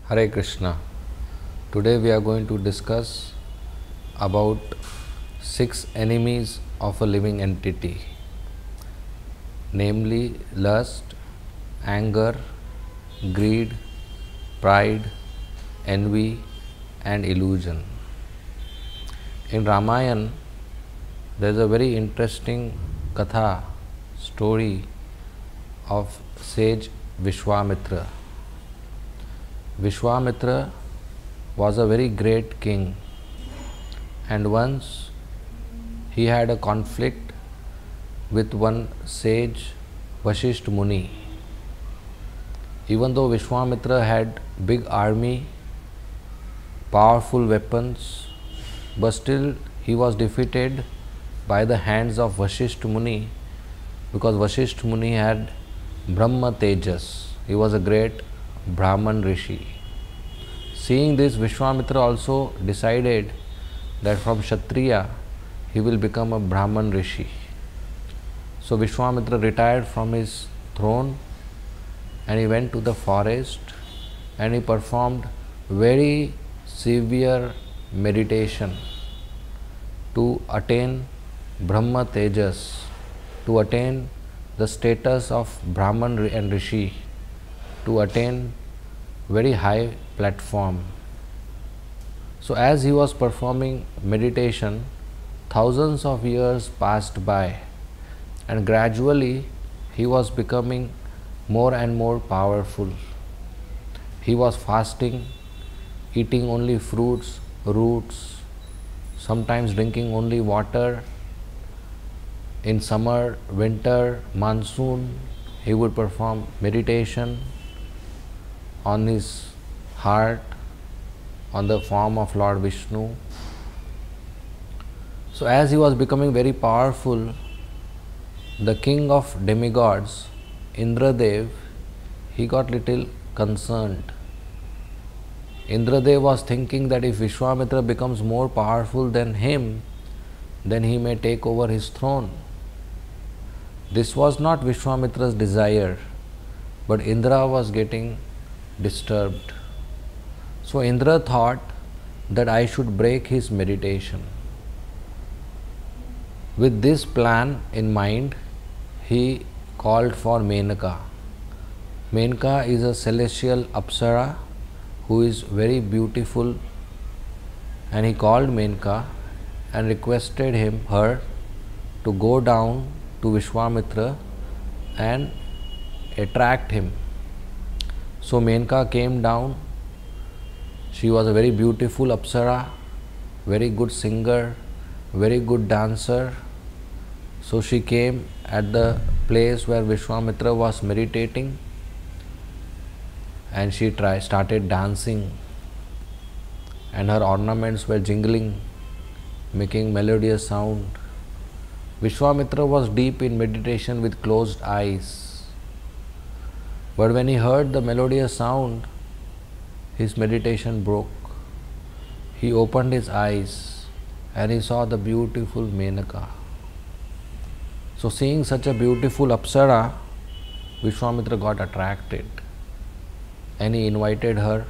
Hare Krishna. Today we are going to discuss about 6 enemies of a living entity, namely lust, anger, greed, pride, envy and illusion. In Ramayana there is a very interesting katha story of sage Vishwamitra. Vishwamitra was a very great king, and once he had a conflict with one sage Vasishtha Muni. Even though Vishwamitra had big army, powerful weapons, but still he was defeated by the hands of Vasishtha Muni, because Vasishtha Muni had Brahma Tejas. He was a great Brahman Rishi. Seeing this, Vishwamitra also decided that from Kshatriya he will become a Brahman Rishi. So Vishwamitra retired from his throne and he went to the forest and he performed very severe meditation to attain Brahma Tejas, to attain the status of Brahman and Rishi, to attain very high platform. So as he was performing meditation, thousands of years passed by and gradually he was becoming more and more powerful. He was fasting, eating only fruits, roots, sometimes drinking only water. In summer, winter, monsoon, he would perform meditation on his heart, on the form of Lord Vishnu. So as he was becoming very powerful, the king of demigods, Indradev, he got little concerned. Indradev was thinking that if Vishwamitra becomes more powerful than him, then he may take over his throne. This was not Vishwamitra's desire, but Indra was getting disturbed. So Indra thought that I should break his meditation. With this plan in mind, he called for Menaka. Menaka is a celestial Apsara who is very beautiful, and he called Menaka and requested her to go down to Vishwamitra and attract him. So Menaka came down. She was a very beautiful Apsara, very good singer, very good dancer. So she came at the place where Vishwamitra was meditating and she started dancing, and her ornaments were jingling, making melodious sound. Vishwamitra was deep in meditation with closed eyes. But when he heard the melodious sound, his meditation broke. He opened his eyes and he saw the beautiful Menaka. So seeing such a beautiful Apsara, Vishwamitra got attracted and he invited her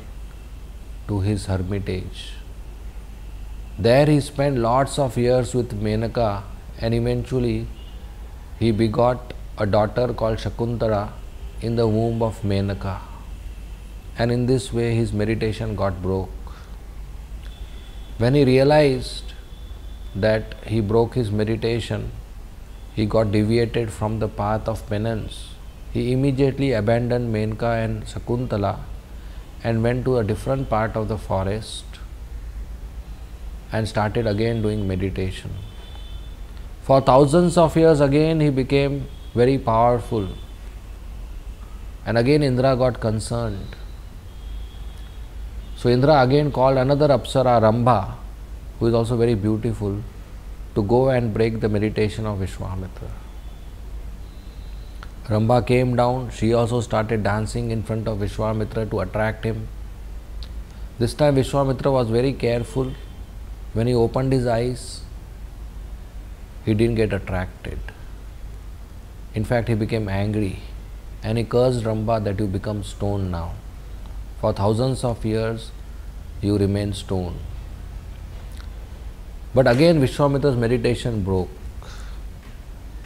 to his hermitage. There he spent lots of years with Menaka, and eventually he begot a daughter called Shakuntala in the womb of Menaka, and in this way his meditation got broke. When he realized that he broke his meditation, he got deviated from the path of penance. He immediately abandoned Menaka and Shakuntala and went to a different part of the forest and started again doing meditation. For thousands of years again he became very powerful, and again Indra got concerned. So Indra again called another Apsara, Rambha, who is also very beautiful, to go and break the meditation of Vishwamitra. Rambha came down. She also started dancing in front of Vishwamitra to attract him. This time Vishwamitra was very careful. When he opened his eyes, he didn't get attracted. In fact, he became angry and he cursed Rambha that you become stone now. For thousands of years you remain stone. But again Vishwamitra's meditation broke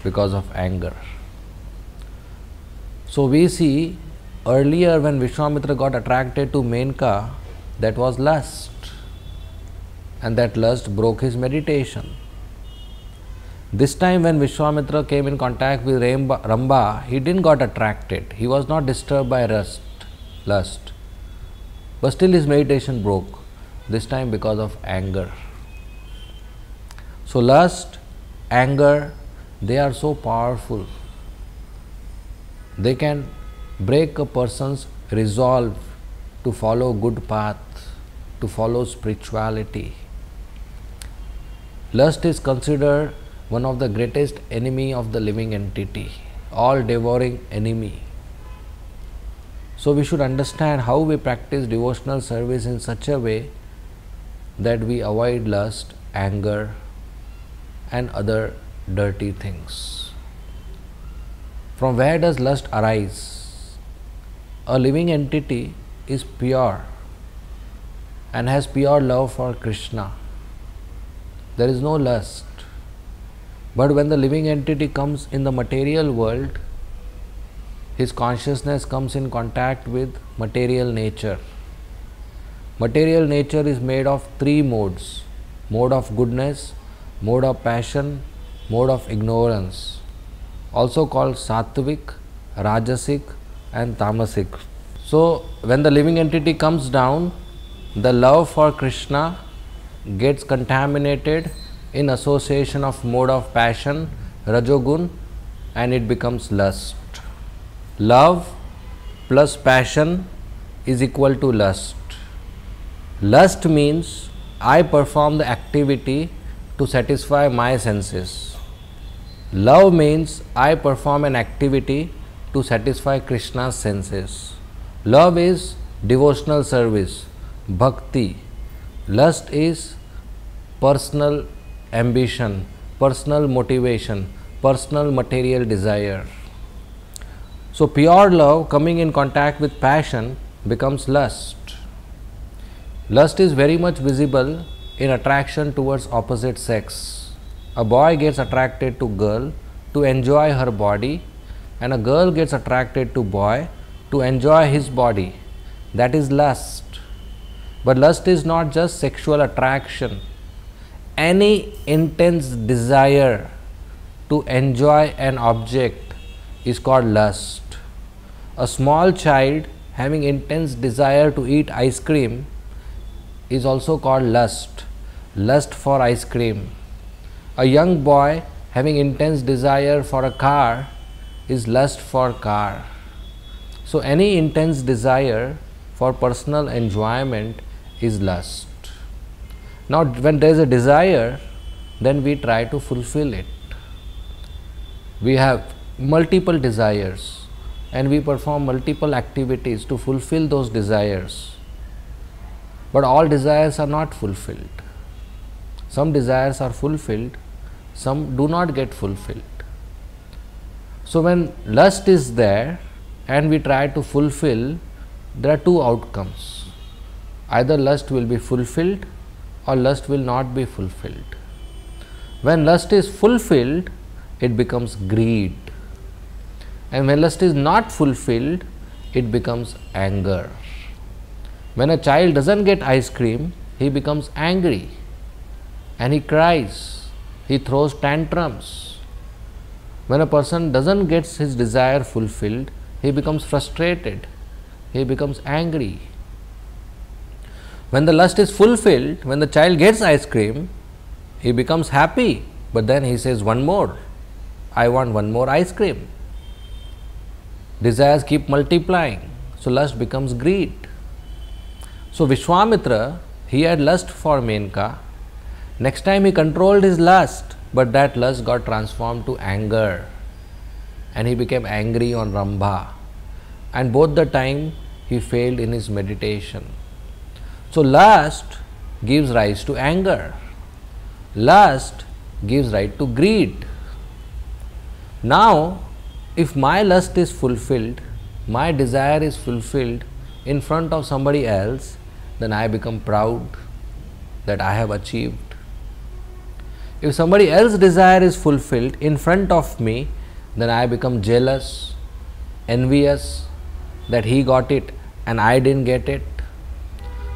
because of anger. So we see earlier when Vishwamitra got attracted to Menka, that was lust, and that lust broke his meditation. This time when Vishwamitra came in contact with Ramba, he didn't got attracted. He was not disturbed by lust. But still his meditation broke. This time because of anger. So lust, anger, they are so powerful. They can break a person's resolve to follow good path, to follow spirituality. Lust is considered one of the greatest enemy of the living entity, all devouring enemy. So we should understand how we practice devotional service in such a way that we avoid lust, anger and other dirty things. From where does lust arise? A living entity is pure and has pure love for Krishna. There is no lust. But when the living entity comes in the material world, his consciousness comes in contact with material nature. Material nature is made of three modes: mode of goodness, mode of passion, mode of ignorance, also called sattvic, rajasic and tamasic. So when the living entity comes down, the love for Krishna gets contaminated in association of mode of passion, rajogun, and it becomes lust. Love plus passion is equal to lust. Lust means I perform the activity to satisfy my senses. Love means I perform an activity to satisfy Krishna's senses. Love is devotional service, bhakti. Lust is personal ambition, personal motivation, personal material desire. So pure love coming in contact with passion becomes lust. Lust is very much visible in attraction towards opposite sex. A boy gets attracted to girl to enjoy her body, and a girl gets attracted to boy to enjoy his body. That is lust. But lust is not just sexual attraction. Any intense desire to enjoy an object is called lust. A small child having intense desire to eat ice cream is also called lust, lust for ice cream. A young boy having intense desire for a car is lust for car. So any intense desire for personal enjoyment is lust. Now when there is a desire, then we try to fulfill it. We have multiple desires and we perform multiple activities to fulfill those desires. But all desires are not fulfilled. Some desires are fulfilled, some do not get fulfilled. So when lust is there and we try to fulfill, there are two outcomes. Either lust will be fulfilled or lust will not be fulfilled. When lust is fulfilled, it becomes greed. And when lust is not fulfilled, it becomes anger. When a child doesn't get ice cream, he becomes angry and he cries, he throws tantrums. When a person doesn't get his desire fulfilled, he becomes frustrated, he becomes angry. When the lust is fulfilled, when the child gets ice cream, he becomes happy, but then he says, one more, I want one more ice cream. Desires keep multiplying, so lust becomes greed. So Vishwamitra, he had lust for Menka. Next time he controlled his lust, but that lust got transformed to anger and he became angry on Rambha, and both the time he failed in his meditation. So lust gives rise to anger, lust gives rise to greed. Now if my lust is fulfilled, my desire is fulfilled, in front of somebody else, then I become proud that I have achieved. If somebody else's desire is fulfilled in front of me, then I become jealous, envious that he got it and I didn't get it.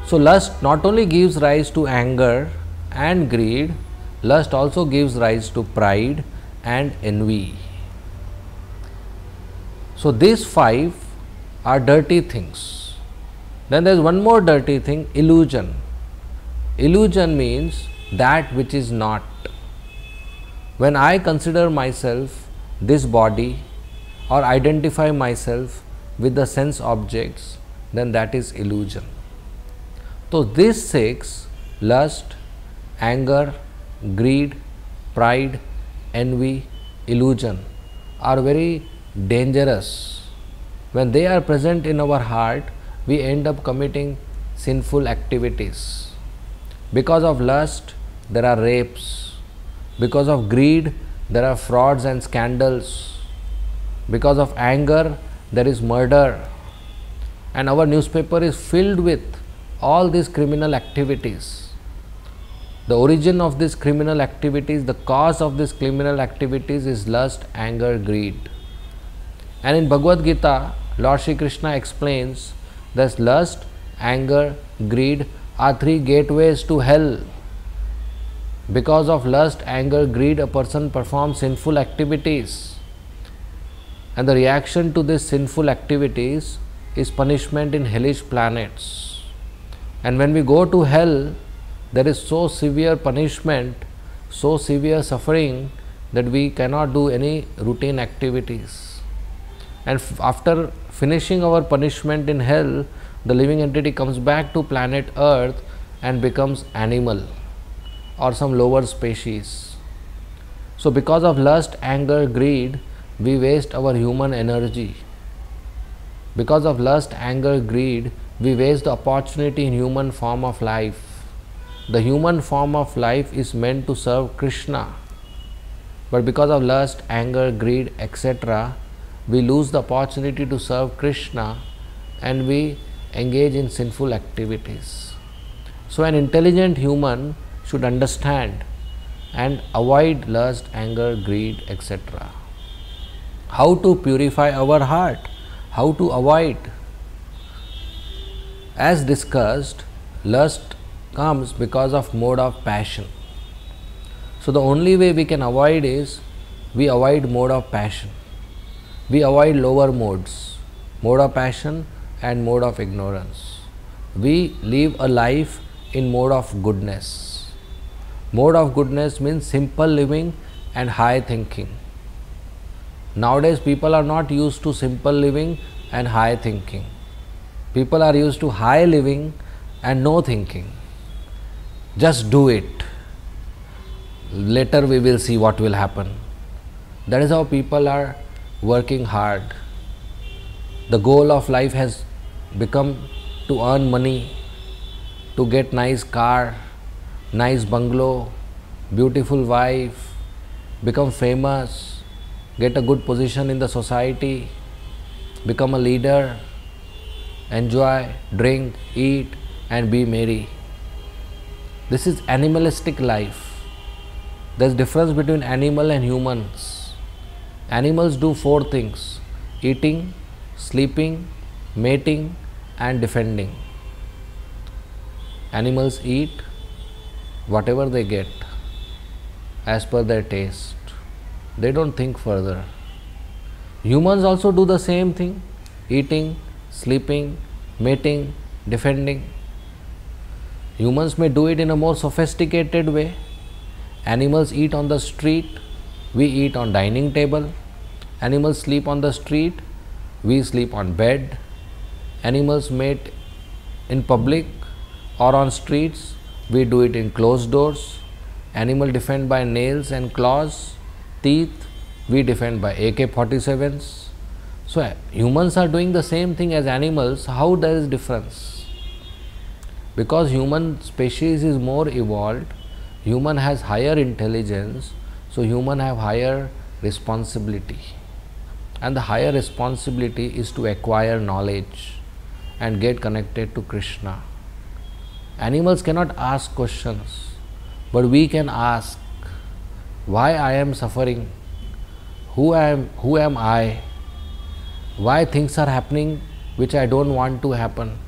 So lust not only gives rise to anger and greed, lust also gives rise to pride and envy. So these 5 are dirty things. Then there is one more dirty thing, illusion. Illusion means that which is not. When I consider myself this body or identify myself with the sense objects, then that is illusion. So these 6, lust, anger, greed, pride, envy, illusion, are very dangerous. When they are present in our heart, we end up committing sinful activities. Because of lust, there are rapes. Because of greed, there are frauds and scandals. Because of anger, there is murder. And our newspaper is filled with all these criminal activities. The origin of these criminal activities, the cause of these criminal activities is lust, anger, greed. And in Bhagavad Gita, Lord Shri Krishna explains that lust, anger, greed are 3 gateways to hell. Because of lust, anger, greed, a person performs sinful activities. And the reaction to these sinful activities is punishment in hellish planets. And when we go to hell, there is so severe punishment, so severe suffering that we cannot do any routine activities. And after finishing our punishment in hell, the living entity comes back to planet Earth and becomes animal or some lower species. So because of lust, anger, greed, we waste our human energy. Because of lust, anger, greed, we waste the opportunity in human form of life. The human form of life is meant to serve Krishna. But because of lust, anger, greed, etc., we lose the opportunity to serve Krishna and we engage in sinful activities. So an intelligent human should understand and avoid lust, anger, greed, etc. How to purify our heart? How to avoid? As discussed, lust comes because of mode of passion. So the only way we can avoid is we avoid mode of passion. We avoid lower modes, mode of passion and mode of ignorance. We live a life in mode of goodness. Mode of goodness means simple living and high thinking. Nowadays people are not used to simple living and high thinking. People are used to high living and no thinking. Just do it. Later we will see what will happen. That is how people are working hard. The goal of life has become to earn money, to get nice car, nice bungalow, beautiful wife, become famous, get a good position in the society, become a leader, enjoy, drink, eat and be merry. This is animalistic life. There is difference between animal and humans. Animals do 4 things: eating, sleeping, mating and defending. Animals eat whatever they get as per their taste. They don't think further. Humans also do the same thing: eating, sleeping, mating, defending. Humans may do it in a more sophisticated way. Animals eat on the street, we eat on dining table. Animals sleep on the street, we sleep on bed. Animals mate in public or on streets, we do it in closed doors. Animal defend by nails and claws, teeth, we defend by AK-47s. So humans are doing the same thing as animals. How there is difference? Because human species is more evolved, human has higher intelligence, so human have higher responsibility. And the higher responsibility is to acquire knowledge. and get connected to Krishna. Animals cannot ask questions, but we can ask, why I am suffering? Who am I? Why things are happening which I don't want to happen?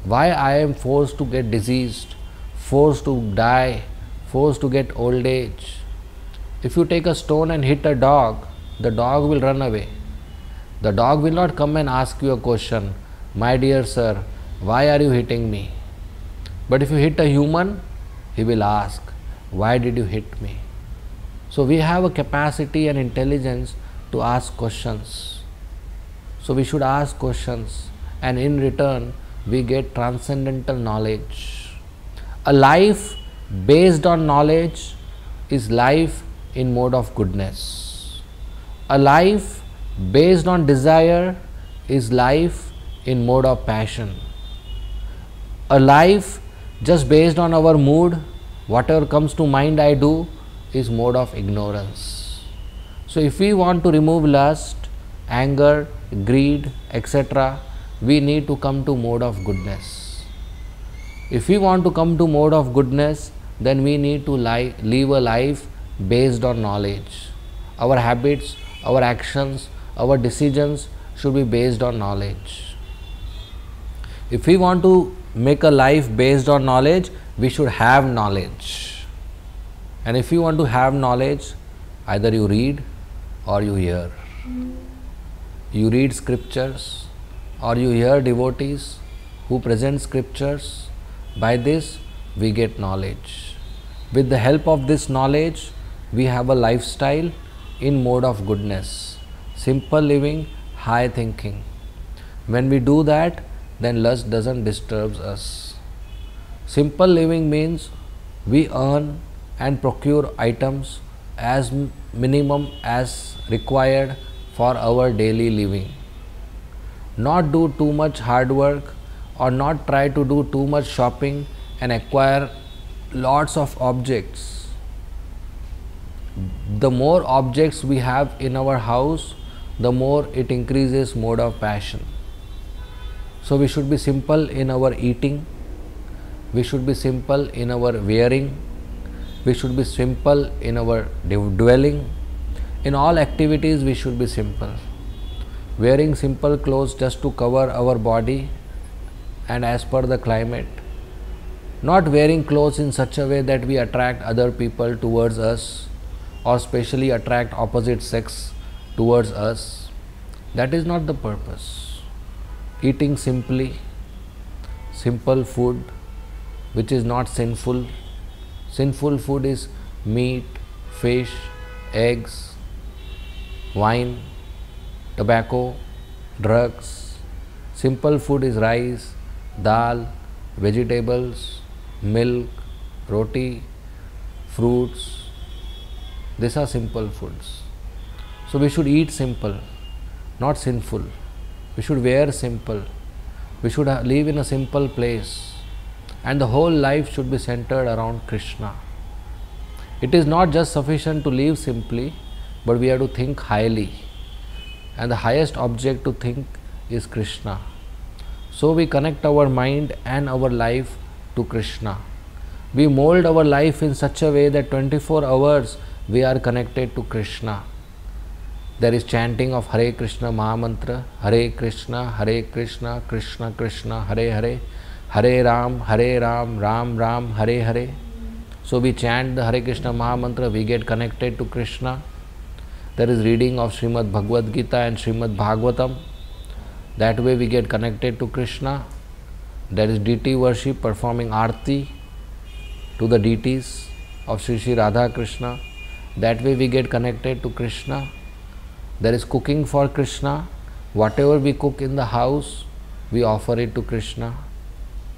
Why I am forced to get diseased, forced to die, forced to get old age? If you take a stone and hit a dog, the dog will run away. The dog will not come and ask you a question, my dear sir, why are you hitting me? But if you hit a human, he will ask, why did you hit me? So we have a capacity and intelligence to ask questions. So we should ask questions, and in return we get transcendental knowledge. A life based on knowledge is life in mode of goodness. A life based on desire is life in mode of passion. A life just based on our mood, whatever comes to mind I do, is mode of ignorance. So if we want to remove lust, anger, greed, etc., we need to come to mode of goodness. If we want to come to mode of goodness, then we need to live a life based on knowledge. Our habits, our actions, our decisions should be based on knowledge. If we want to make a life based on knowledge, we should have knowledge. And if you want to have knowledge, either you read or you hear. You read scriptures or you hear devotees who present scriptures. By this we get knowledge. With the help of this knowledge, we have a lifestyle in mode of goodness, simple living, high thinking. When we do that, then lust doesn't disturb us. Simple living means we earn and procure items as minimum as required for our daily living. Not do too much hard work or not try to do too much shopping and acquire lots of objects. The more objects we have in our house, the more it increases mode of passion. So we should be simple in our eating, we should be simple in our wearing, we should be simple in our dwelling. In all activities we should be simple. Wearing simple clothes just to cover our body and as per the climate. Not wearing clothes in such a way that we attract other people towards us or specially attract opposite sex towards us. That is not the purpose. Eating simply, simple food which is not sinful. Sinful food is meat, fish, eggs, wine, tobacco, drugs. Simple food is rice, dal, vegetables, milk, roti, fruits. These are simple foods. So we should eat simple, not sinful. We should wear simple. We should live in a simple place. And the whole life should be centered around Krishna. It is not just sufficient to live simply, but we have to think highly. And the highest object to think is Krishna. So we connect our mind and our life to Krishna. We mold our life in such a way that 24 hours we are connected to Krishna. There is chanting of Hare Krishna Mahamantra, Hare Krishna, Krishna Krishna, Hare Hare, Hare Ram, Ram Ram, Hare Hare. So we chant the Hare Krishna Mahamantra, we get connected to Krishna. There is reading of Srimad Bhagavad Gita and Srimad Bhagavatam. That way we get connected to Krishna. There is deity worship, performing arti to the deities of Sri Sri Radha Krishna. That way we get connected to Krishna. There is cooking for Krishna. Whatever we cook in the house, we offer it to Krishna.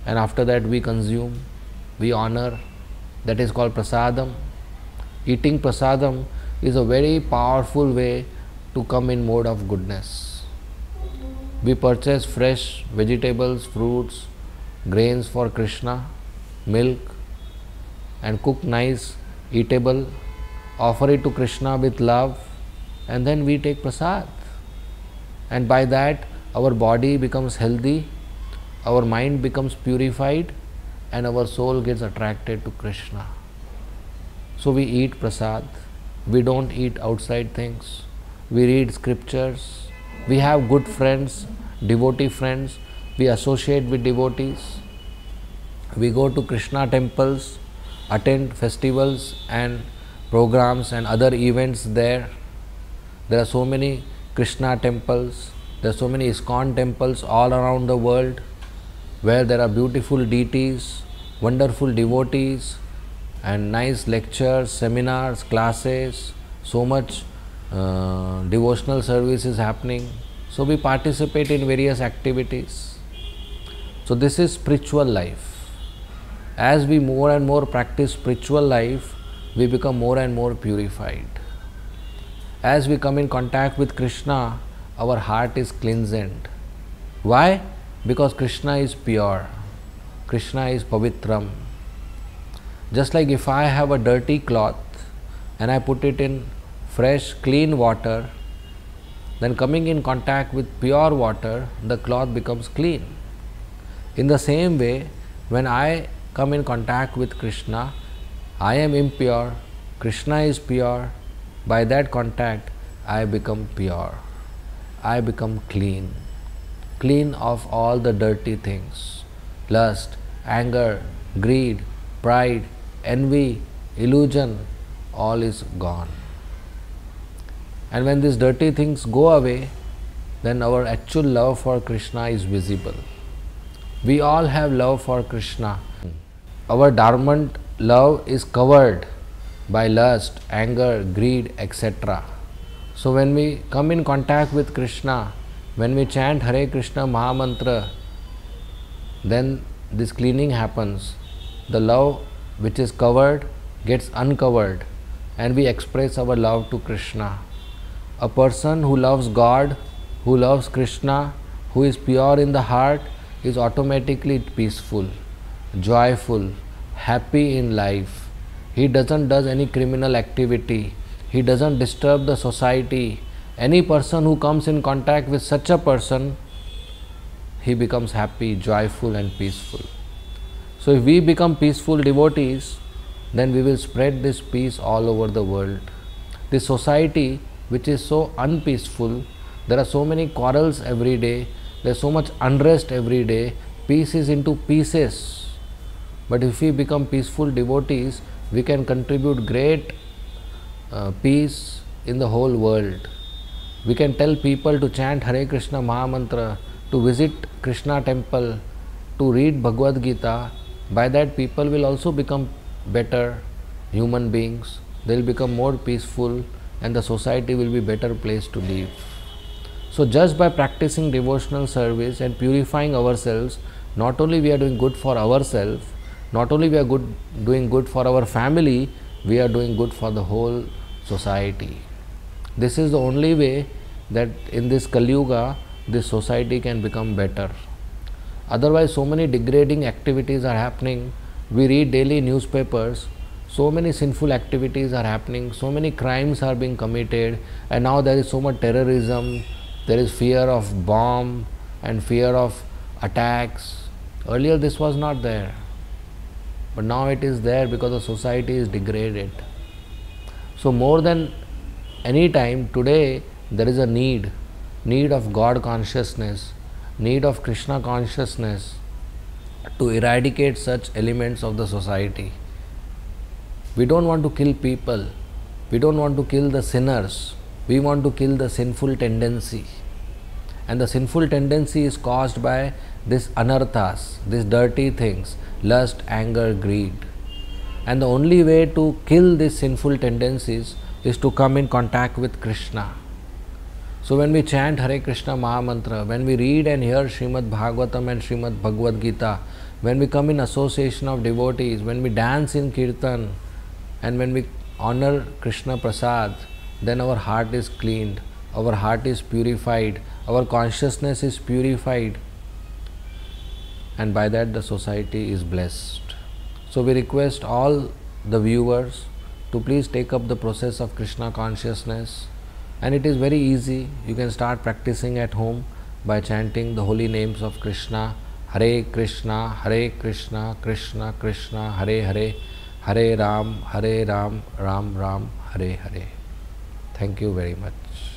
And after that we consume, we honor. That is called prasadam. Eating prasadam is a very powerful way to come in mode of goodness. We purchase fresh vegetables, fruits, grains for Krishna, milk, and cook nice, eatable, offer it to Krishna with love, and then we take prasad. And by that our body becomes healthy, our mind becomes purified and our soul gets attracted to Krishna. So we eat prasad, we don't eat outside things, we read scriptures, we have good friends, devotee friends, we associate with devotees, we go to Krishna temples, attend festivals and programs and other events there. There are so many Krishna temples, there are so many ISKCON temples all around the world where there are beautiful deities, wonderful devotees and nice lectures, seminars, classes, so much devotional service is happening. So we participate in various activities. So this is spiritual life. As we more and more practice spiritual life, we become more and more purified. As we come in contact with Krishna, our heart is cleansed. Why? Because Krishna is pure. Krishna is pavitram. Just like if I have a dirty cloth and I put it in fresh, clean water, then coming in contact with pure water, the cloth becomes clean. In the same way, when I come in contact with Krishna, I am impure, Krishna is pure. By that contact, I become pure. I become clean. Clean of all the dirty things. Lust, anger, greed, pride, envy, illusion, all is gone. And when these dirty things go away, then our actual love for Krishna is visible. We all have love for Krishna. Our dormant love is covered by lust, anger, greed, etc. So when we come in contact with Krishna, when we chant Hare Krishna Mahamantra, then this cleaning happens. The love which is covered gets uncovered and we express our love to Krishna. A person who loves God, who loves Krishna, who is pure in the heart, is automatically peaceful, joyful, happy in life. He doesn't do any criminal activity. He doesn't disturb the society. Any person who comes in contact with such a person, he becomes happy, joyful and peaceful. So if we become peaceful devotees, then we will spread this peace all over the world. This society which is so unpeaceful, there are so many quarrels every day, there is so much unrest every day, peace is into pieces. But if we become peaceful devotees, we can contribute great peace in the whole world. We can tell people to chant Hare Krishna Mahamantra, to visit Krishna temple, to read Bhagavad Gita. By that people will also become better human beings. They will become more peaceful and the society will be a better place to live. So just by practicing devotional service and purifying ourselves, not only we are doing good for ourselves, not only we are doing good for our family, we are doing good for the whole society. This is the only way that in this Kali Yuga, this society can become better. Otherwise, so many degrading activities are happening. We read daily newspapers, so many sinful activities are happening, so many crimes are being committed, and now there is so much terrorism, there is fear of bomb and fear of attacks. Earlier this was not there, but now it is there because the society is degraded. So more than any time today there is a need of God consciousness, need of Krishna consciousness to eradicate such elements of the society. We don't want to kill people, we don't want to kill the sinners, we want to kill the sinful tendency. And the sinful tendency is caused by these anarthas, these dirty things, lust, anger, greed. And the only way to kill these sinful tendencies is to come in contact with Krishna. So when we chant Hare Krishna Mahamantra, when we read and hear Srimad Bhagavatam and Srimad Bhagavad Gita, when we come in association of devotees, when we dance in Kirtan, and when we honor Krishna Prasad, then our heart is cleaned, our heart is purified, our consciousness is purified, and by that the society is blessed. So we request all the viewers to please take up the process of Krishna consciousness, and it is very easy. You can start practicing at home by chanting the holy names of Krishna Hare Krishna, Krishna Krishna, Hare Hare, Hare Ram, Ram Ram, Hare Hare. Thank you very much.